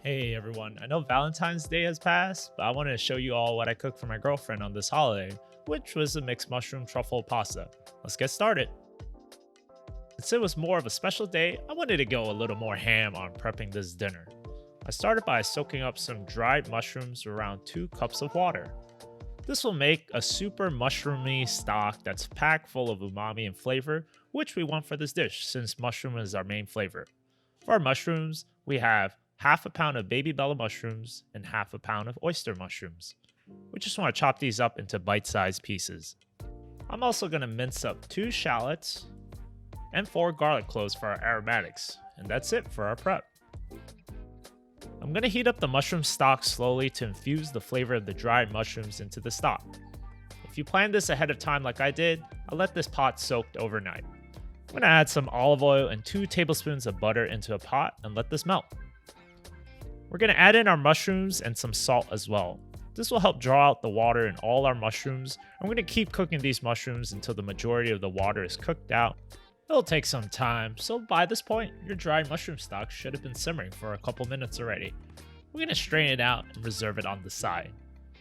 Hey everyone, I know Valentine's Day has passed, but I wanted to show you all what I cooked for my girlfriend on this holiday, which was a mixed mushroom truffle pasta. Let's get started. Since it was more of a special day, I wanted to go a little more ham on prepping this dinner. I started by soaking up some dried mushrooms with around 2 cups of water. This will make a super mushroomy stock that's packed full of umami and flavor, which we want for this dish since mushroom is our main flavor. For our mushrooms, we have half a pound of baby bella mushrooms and half a pound of oyster mushrooms. We just want to chop these up into bite-sized pieces. I'm also going to mince up 2 shallots and 4 garlic cloves for our aromatics, and that's it for our prep. I'm going to heat up the mushroom stock slowly to infuse the flavor of the dried mushrooms into the stock. If you plan this ahead of time like I did, I'll let this pot soak overnight. I'm going to add some olive oil and 2 tablespoons of butter into a pot and let this melt. We're going to add in our mushrooms and some salt as well. This will help draw out the water in all our mushrooms. I'm going to keep cooking these mushrooms until the majority of the water is cooked out. It'll take some time, so by this point, your dried mushroom stock should have been simmering for a couple minutes already. We're going to strain it out and reserve it on the side.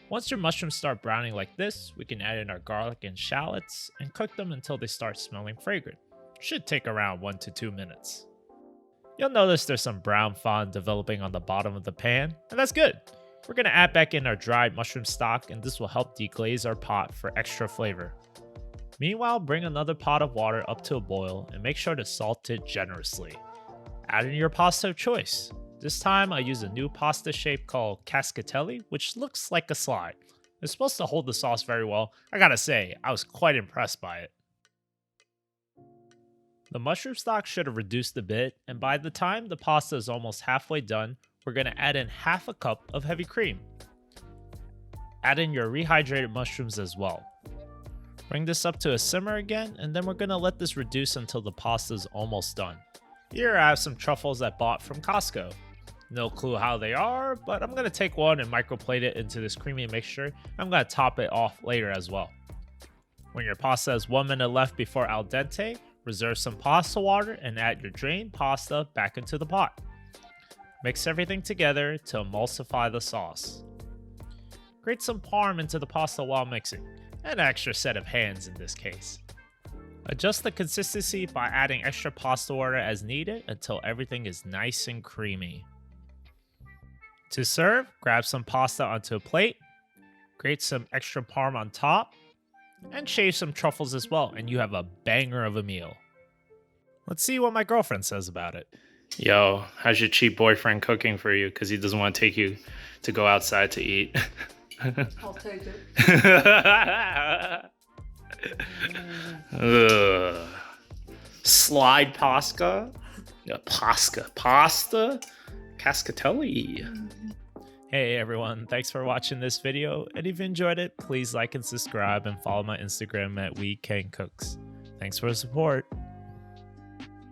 Once your mushrooms start browning like this, we can add in our garlic and shallots and cook them until they start smelling fragrant. Should take around 1 to 2 minutes. You'll notice there's some brown fond developing on the bottom of the pan, and that's good. We're going to add back in our dried mushroom stock, and this will help deglaze our pot for extra flavor. Meanwhile, bring another pot of water up to a boil and make sure to salt it generously. Add in your pasta of choice. This time I use a new pasta shape called cascatelli, which looks like a slide. It's supposed to hold the sauce very well. I gotta say, I was quite impressed by it. The mushroom stock should have reduced a bit, and by the time the pasta is almost halfway done, we're going to add in half a cup of heavy cream. Add in your rehydrated mushrooms as well. Bring this up to a simmer again, and then we're going to let this reduce until the pasta is almost done. Here I have some truffles I bought from Costco. No clue how they are, but I'm going to take one and microplate it into this creamy mixture. I'm going to top it off later as well. When your pasta has 1 minute left before al dente, reserve some pasta water and add your drained pasta back into the pot. Mix everything together to emulsify the sauce. Grate some parm into the pasta while mixing. An extra set of hands in this case. Adjust the consistency by adding extra pasta water as needed until everything is nice and creamy. To serve, grab some pasta onto a plate, grate some extra parm on top, and shave some truffles as well, and you have a banger of a meal. Let's see what my girlfriend says about it. Yo, how's your cheap boyfriend cooking for you? Because he doesn't want to take you to go outside to eat. I'll take it. Slide pasta? Pasta? Cascatelli. Hey everyone, thanks for watching this video, and if you enjoyed it, please like and subscribe and follow my Instagram at WeCanCooks. Thanks for the support.